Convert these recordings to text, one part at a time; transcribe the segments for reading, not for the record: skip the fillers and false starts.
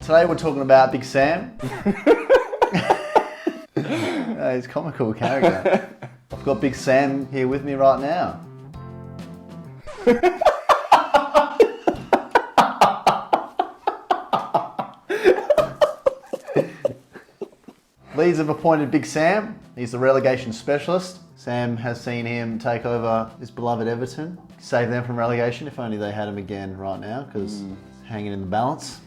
Today we're talking about Big Sam. He's a comical character. I've got Big Sam here with me right now. Leeds have appointed Big Sam. He's the relegation specialist. Sam has seen him take over his beloved Everton, save them from relegation, if only they had him again right now, because it's hanging in the balance.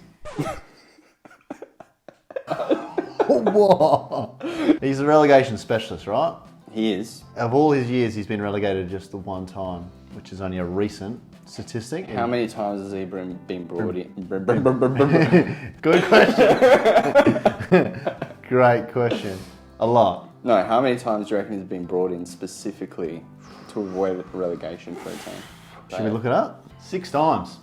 Whoa. He's a relegation specialist, right? He is. Of all his years, he's been relegated just the one time, which is only a recent statistic. How many times has he been brought in? Good question. Great question. A lot. No, how many times do you reckon he's been brought in specifically to avoid relegation for a team? Should we look it up? 6 times.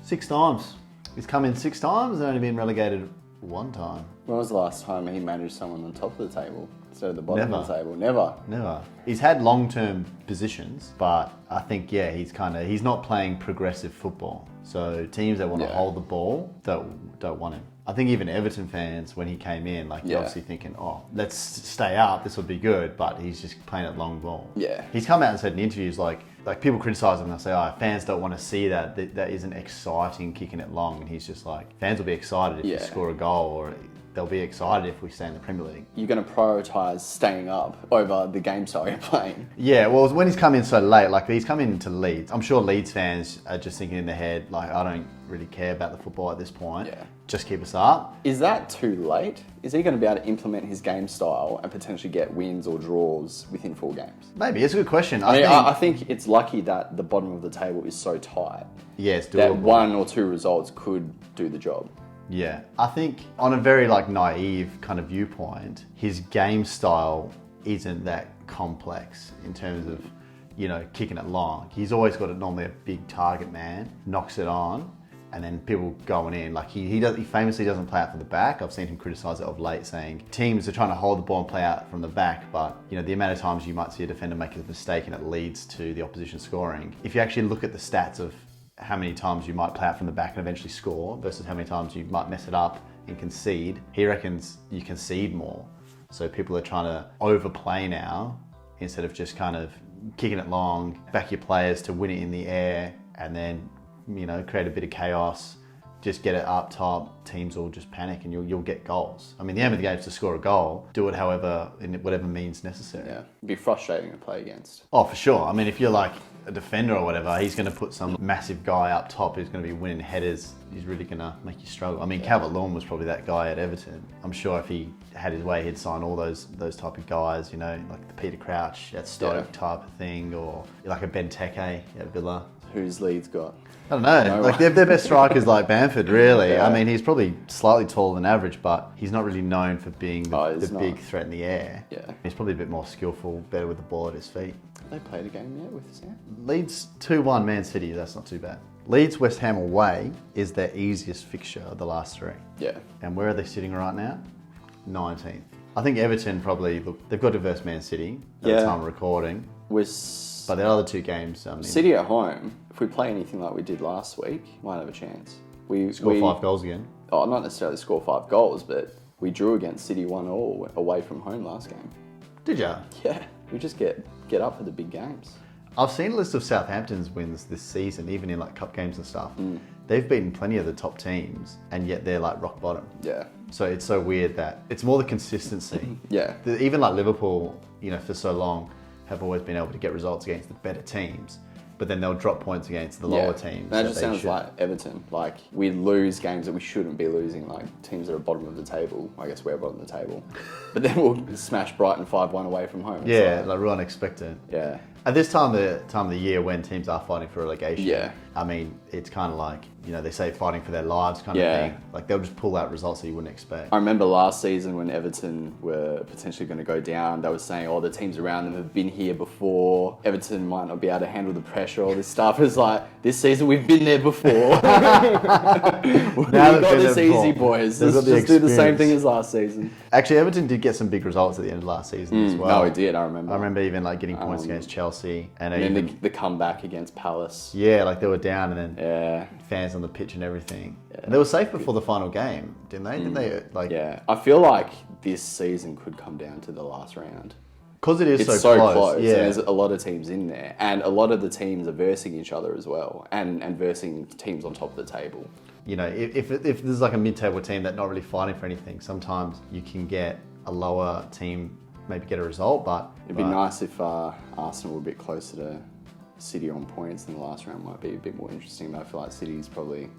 6 times. He's come in 6 times and only been relegated 1 time. When was the last time he managed someone on top of the table instead of the bottom of the table? Never. He's had long-term positions, but I think, he's not playing progressive football. So teams that want to hold the ball don't want him. I think even Everton fans, when he came in, you're obviously thinking, let's stay up, this will be good, but he's just playing at long ball. Yeah. He's come out and said in interviews, like people criticise him and they'll say, fans don't want to see that isn't exciting kicking it long. And he's just like, fans will be excited if you score a goal, or they'll be excited if we stay in the Premier League. You're going to prioritise staying up over the game style you're playing. Yeah, well, when he's come in so late, he's come into Leeds. I'm sure Leeds fans are just thinking in their head, I don't really care about the football at this point. Yeah. Just keep us up. Is that too late? Is he going to be able to implement his game style and potentially get wins or draws within 4 games? Maybe, it's a good question. I think it's lucky that the bottom of the table is so tight. Yeah, it's doable. That 1 or 2 results could do the job. Yeah, I think on a very naive kind of viewpoint, his game style isn't that complex in terms of, kicking it long. He's always got normally a big target man, knocks it on, and then people going in. He famously doesn't play out from the back. I've seen him criticise it of late, saying teams are trying to hold the ball and play out from the back, but the amount of times you might see a defender make a mistake and it leads to the opposition scoring. If you actually look at the stats of how many times you might play out from the back and eventually score versus how many times you might mess it up and concede, he reckons you concede more. So people are trying to overplay now instead of just kind of kicking it long, back your players to win it in the air, and then create a bit of chaos, just get it up top, teams will just panic and you'll get goals. I mean, the aim of the game is to score a goal, do it however, in whatever means necessary. Yeah, it'd be frustrating to play against. Oh, for sure. I mean, if you're a defender or whatever, he's going to put some massive guy up top who's going to be winning headers. He's really going to make you struggle. I mean, Calvert-Lewin was probably that guy at Everton. I'm sure if he had his way, he'd sign all those type of guys, like the Peter Crouch, that Stoke type of thing, or like a Benteke at Villa. Who's Leeds got? I don't know. Their best strikers like Bamford, really. Yeah. I mean, he's probably slightly taller than average, but he's not really known for being the big threat in the air. Yeah. He's probably a bit more skillful, better with the ball at his feet. Have they played a game yet with Sam? Leeds 2-1 Man City, that's not too bad. Leeds West Ham away is their easiest fixture of the last 3. Yeah. And where are they sitting right now? 19th. I think Everton probably, they've got to verse Man City at the time of recording. But the other 2 games... City at home, if we play anything like we did last week, might have a chance. We score 5 goals again. Oh, not necessarily score 5 goals, but we drew against City 1-1 away from home last game. Did ya? Yeah. We just get up for the big games. I've seen a list of Southampton's wins this season, even in cup games and stuff. They've beaten plenty of the top teams, and yet they're rock bottom. Yeah. So it's so weird that it's more the consistency. Yeah. Even Liverpool, for so long, have always been able to get results against the better teams, but then they'll drop points against the lower teams. That just sounds like Everton. We lose games that we shouldn't be losing, teams that are bottom of the table. I guess we're bottom of the table. But then we'll smash Brighton 5-1 away from home. It's real unexpected. Yeah. At this time of the year when teams are fighting for relegation, I mean, it's kind of they say fighting for their lives kind of thing. They'll just pull out results that you wouldn't expect. I remember last season when Everton were potentially going to go down, they were saying, the teams around them have been here before. Everton might not be able to handle the pressure, all this stuff. It's this season we've been there before. We've got this easy, boys. Let's just do the same thing as last season. Actually, Everton did get some big results at the end of last season as well. No, it did, I remember. I remember even getting points against Chelsea. And then the comeback against Palace. Yeah, they were down and then Yeah. fans on the pitch and everything. And they were safe before the final game, didn't they? Didn't they? Like, Yeah. I feel like this season could come down to the last round. because it is It's so so close. and Yeah. there's a lot of teams in there. And a lot of the teams are versing each other as well. And versing teams on top of the table. You know, if there's like a mid-table team that's not really fighting for anything, sometimes you can get a lower team maybe get a result, but... It'd be nice if Arsenal were a bit closer to City on points, and the last round might be a bit more interesting. But I feel like City's probably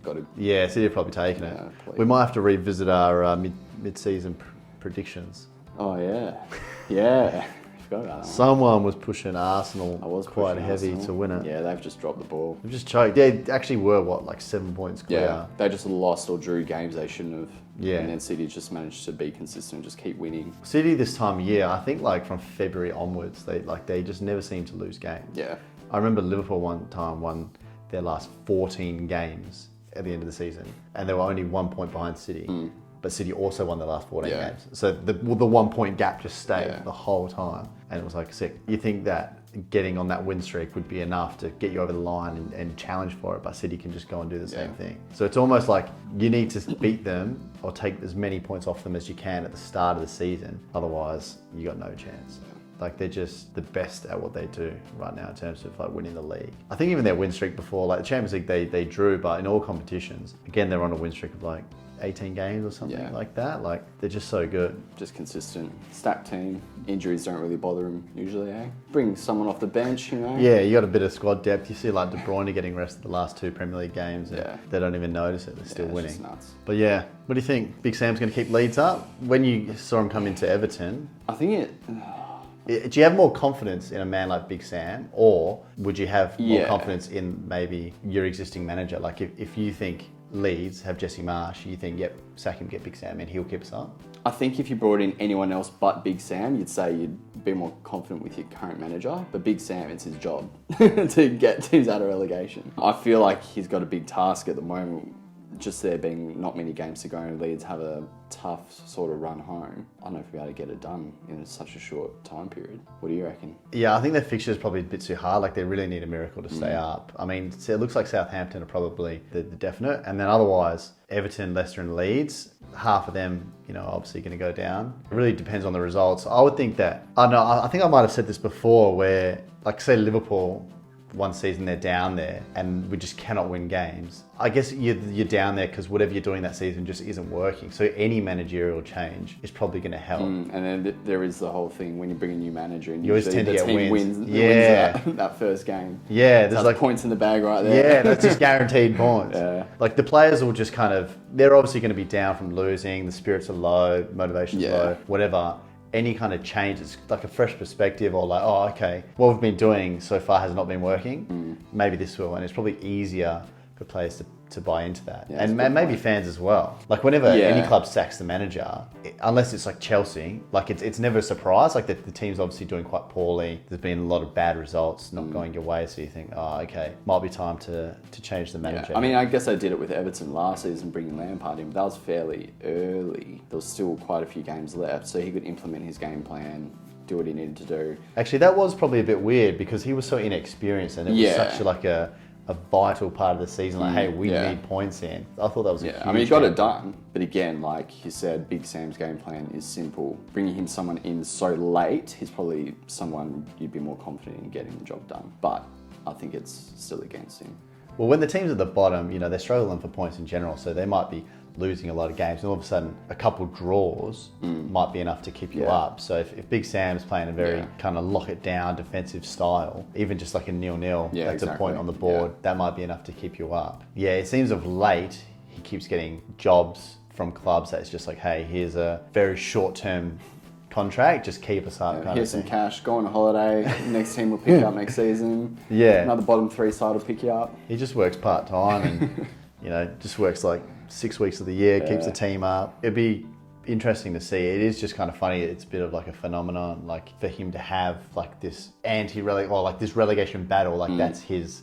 got to... Yeah, City have probably taken it. Please. We might have to revisit our mid-season predictions. Oh, yeah. Yeah. I forgot about that one. Someone was pushing Arsenal I was quite pushing heavy Arsenal. to win it. Yeah, they've just dropped the ball. They've just choked. They actually were, like 7 points clear? Yeah, they just lost or drew games they shouldn't have. Yeah. And then City just managed to be consistent and just keep winning. City this time of year, I think like from February onwards, they just never seem to lose games. Yeah. I remember Liverpool one time won their last 14 games at the end of the season, and they were only 1 point behind City. But City also won the last 14 Yeah. games. So the 1 point gap just stayed Yeah. the whole time. And it was like sick. You think that getting on that win streak would be enough to get you over the line and challenge for it, but City can just go and do the same thing. So it's almost like you need to beat them or take as many points off them as you can at the start of the season. Otherwise, you got no chance. Like they're just the best at what they do right now in terms of like winning the league. I think even their win streak before, like the Champions League, they drew, but in all competitions, again, they're on a win streak of like 18 games or something like that. Like they're just so good. Just consistent. Stacked team. Injuries don't really bother them usually, eh? Bring someone off the bench, you know? Yeah, you got a bit of squad depth. You see like De Bruyne getting rested the last 2 Premier League games and they don't even notice it. They're still it's winning. just nuts. But yeah, what do you think? Big Sam's going to keep Leeds up? When you saw him come into Everton, I think do you have more confidence in a man like Big Sam, or would you have more confidence in maybe your existing manager? Like if you think Leeds have Jesse Marsh, you think, yep, sack him, get Big Sam and he'll keep us up? I think if you brought in anyone else but Big Sam, you'd say you'd be more confident with your current manager. But Big Sam, it's his job to get teams out of relegation. I feel like he's got a big task at the moment. Just there being not many games to go and Leeds have a tough sort of run home. I don't know if we'll be able to get it done in such a short time period. What do you reckon? Yeah, I think their fixture is probably a bit too hard. Like they really need a miracle to stay up. I mean, so it looks like Southampton are probably the definite. And then otherwise, Everton, Leicester and Leeds, half of them, you know, obviously going to go down. It really depends on the results. I would think that, I don't know, I think I might have said this before where, like say Liverpool, one season they're down there and we just cannot win games. I guess you're down there because whatever you're doing that season just isn't working. So any managerial change is probably going to help. And then there is the whole thing when you bring a new manager and you always tend to get team wins. wins Yeah. that first game. Yeah, there's like points in the bag right there. Yeah, that's just guaranteed points. Yeah. Like the players will just kind of, they're obviously going to be down from losing, the spirits are low, motivation's low, whatever. Any kind of change, it's like a fresh perspective or like, oh, okay, what we've been doing so far has not been working. Maybe this will, and it's probably easier for players to buy into that. Yeah, and maybe fans as well. Like whenever any club sacks the manager, unless it's like Chelsea, like it's never a surprise. Like the team's obviously doing quite poorly. There's been a lot of bad results not going your way. So you think, oh, okay, might be time to change the manager. I mean, I guess I did it with Everton last season, bringing Lampard in, but that was fairly early. There was still quite a few games left, so he could implement his game plan, do what he needed to do. Actually, that was probably a bit weird because he was so inexperienced and it was such like a vital part of the season. Like, hey, we need points in. I thought that was a huge I mean, he got it done. But again, like you said, Big Sam's game plan is simple. Bringing him someone in so late, he's probably someone you'd be more confident in getting the job done. But I think it's still against him. Well, when the team's at the bottom, you know, they're struggling for points in general, so they might be losing a lot of games, and all of a sudden a couple draws might be enough to keep you up. So if Big Sam's playing a very kind of lock it down defensive style, even just like a 0-0, that's a point on the board, that might be enough to keep you up. Yeah, it seems of late he keeps getting jobs from clubs that's just like, hey, here's a very short-term contract, just keep us up. Here's some cash, go on a holiday, next team will pick you up next season. Another bottom 3 side will pick you up. He just works part-time and, you know, just works like 6 weeks of the year, keeps the team up. It'd be interesting to see. It is just kind of funny. It's a bit of like a phenomenon, like for him to have like this this relegation battle, like that's his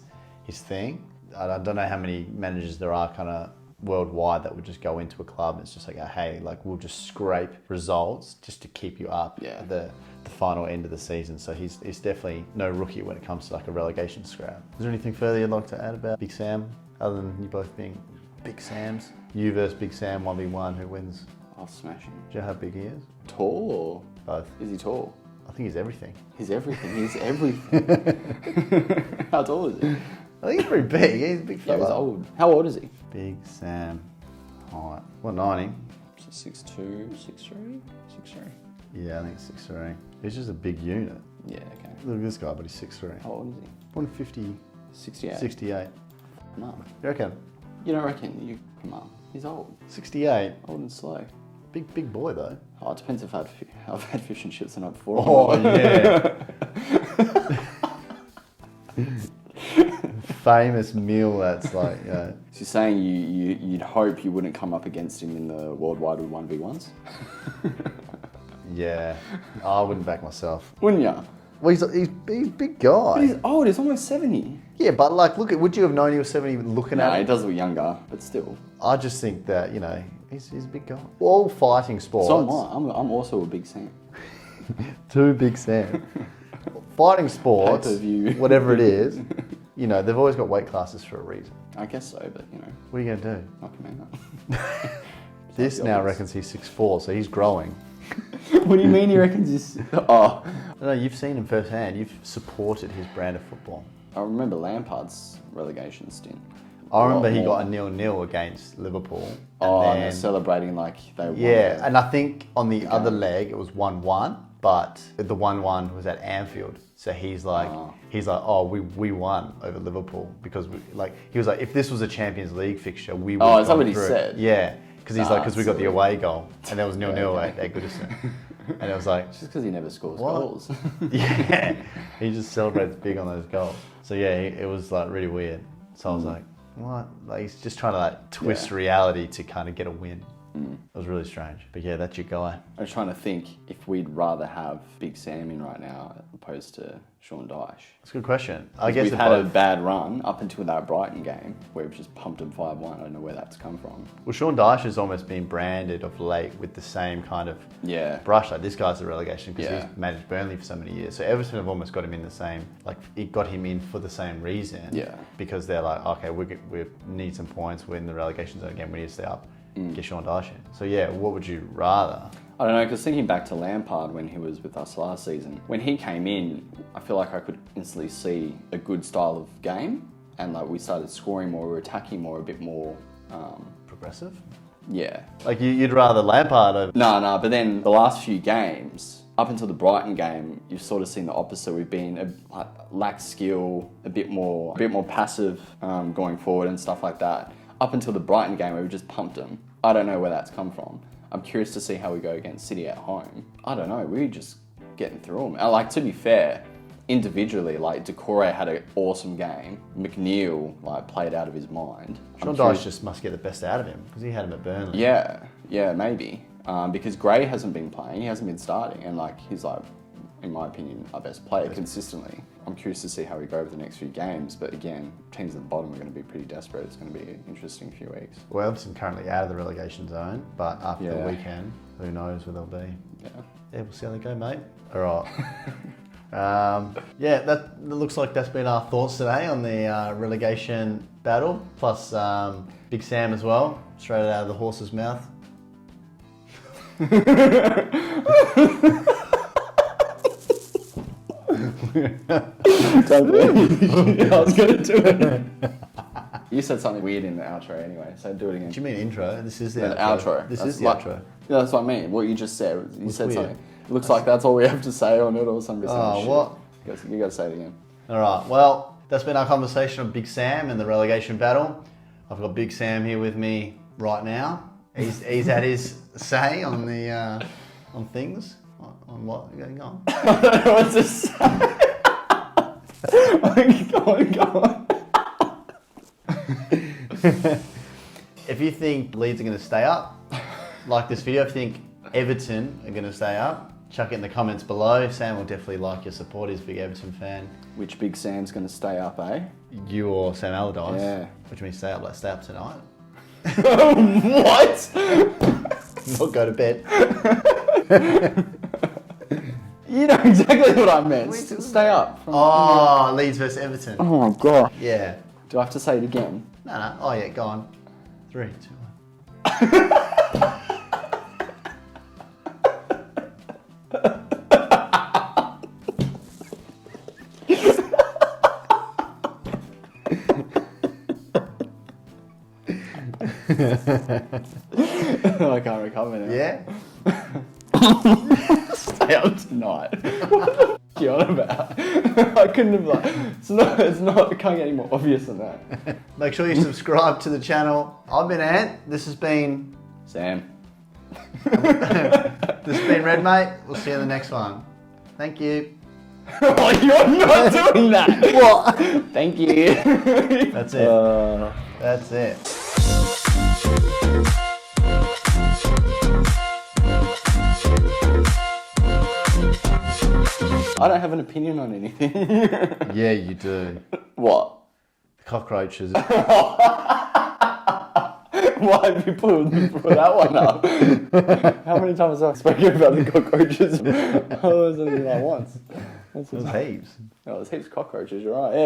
thing. I don't know how many managers there are kind of worldwide that would just go into a club and it's just like, hey, like we'll just scrape results just to keep you up at the final end of the season. So he's definitely no rookie when it comes to like a relegation scrap. Is there anything further you'd like to add about Big Sam, other than you both being Big Sams? You versus Big Sam, 1v1, who wins? I'll smash him. Do you know how big he is? Tall or? Both. Is he tall? I think he's everything. He's everything. He's everything. How tall is he? I think he's pretty big. He's a big Yeah, fella. he's old. How old is he? Big Sam. Height. 190. So 6'2", 6'3", 6'3". Yeah, I think 6'3". He's just a big unit. Yeah, okay. Look at this guy, but he's 6'3". How old is he? 150, 68. 68. Mum. You reckon? You don't reckon? You, mum. He's old. 68. Old and slow. Big boy though. Oh, it depends if I've had fish and chips the night before. Oh yeah. Famous meal that's like, yeah. So you're saying you'd hope you wouldn't come up against him in the worldwide with 1v1s? Yeah. I wouldn't back myself. Wouldn't ya? Well, he's a big guy. But he's old. He's almost 70. Yeah, but like, would you have known he was 70 looking No, at he him? does look younger, but still. I just think that, he's a big guy. All fighting sports. So am I. I'm also a big Sam. Two Big Sam. Fighting sports, Pay-per-view. whatever it is, they've always got weight classes for a reason. I guess so, but What are you going to do? knock him out. This now reckons he's 6'4", so he's growing. What do you mean he reckons he's... Oh. No, you've seen him firsthand. You've supported his brand of football. I remember Lampard's relegation stint. I remember he got a 0-0 against Liverpool. And they're celebrating like they won. Yeah, and I think on the other leg it was 1-1, but the 1-1 was at Anfield. So he's like, oh, we won over Liverpool because he was like, if this was a Champions League fixture, we would. Oh, is that what he said? Yeah, because he's because we got the silly. away goal, and there was 0-0 at Goodison, and it was like, Just because he never scores What? goals. yeah, he just celebrates big on those goals. So yeah, it was like really weird. So I was like, what? Like he's just trying to like twist reality to kind of get a win. It was really strange. But yeah, that's your guy. I was trying to think if we'd rather have Big Sam in right now opposed to Sean Dyche. That's a good question. I guess We've if had a both- bad run up until that Brighton game where we've just pumped them 5-1. I don't know where that's come from. Well, Sean Dyche has almost been branded of late with the same kind of brush. Like this guy's a relegation because he's managed Burnley for so many years. So Everton have almost got him in the same, like it got him in for the same reason. Yeah. Because they're like, okay, we need some points. We're in the relegation zone again. We need to stay up. Get Sean Dyche in. So yeah, what would you rather? I don't know, because thinking back to Lampard when he was with us last season, when he came in, I feel like I could instantly see a good style of game, and like we started scoring more, we were attacking more, a bit more. Progressive? Yeah. Like you'd rather Lampard over... No, but then the last few games, up until the Brighton game, you've sort of seen the opposite. We've been lack skill, a bit more passive going forward and stuff like that. Up until the Brighton game where we just pumped them. I don't know where that's come from. I'm curious to see how we go against City at home. I don't know, we're just getting through them. Like, to be fair, individually, like, Decore had an awesome game. McNeil, like, played out of his mind. Sean Dyche just must get the best out of him because he had him at Burnley. Yeah, maybe. Because Gray hasn't been playing, he hasn't been starting, and like, he's like, in my opinion, our best player consistently. I'm curious to see how we go over the next few games, but again, teams at the bottom are going to be pretty desperate. It's going to be an interesting few weeks. Well, Everton currently out of the relegation zone, but after the weekend, who knows where they'll be. Yeah, we'll see how they go, mate. All right. That looks like that's been our thoughts today on the relegation battle, plus Big Sam as well, straight out of the horse's mouth. I was going to do it. You said something weird in the outro anyway, so do it again. What do you mean intro? This is the outro. This That's is the like, outro. Yeah, that's what I mean. What you just said. You said weird. something. It looks like that's all we have to say on it or something. Oh, what? You got to say it again. All right. Well, that's been our conversation on Big Sam and the relegation battle. I've got Big Sam here with me right now. He's had his say on the on things. On what going on? I don't know what to say. Go on. If you think Leeds are going to stay up, like this video. If you think Everton are going to stay up, chuck it in the comments below. Sam will definitely like your support. He's a big Everton fan. Which Big Sam's going to stay up, eh? You or Sam Allardyce? Yeah. Which means stay up. Like stay up tonight. What? Not go to bed. You know exactly what I meant. Stay up. Oh, Leeds versus Everton. Oh my god. Yeah. Do I have to say it again? No. Oh yeah, go on. 3, 2, 1. I can't recover now. Yeah. Stay up tonight. What the f*** are you on about? I couldn't have it's not, it can't get any more obvious than that. Make sure you subscribe to the channel. I've been Ant. This has been Sam. This has been Red Mate. We'll see you in the next one. Thank you. Oh, you're not doing that. What? Thank you. That's it. That's it. I don't have an opinion on anything. Yeah, you do. What? Cockroaches. Why have you pulled that one up? How many times have I spoken about the cockroaches? Oh, it was only like once. There's heaps. Oh, there's heaps of cockroaches, you're right. Yeah.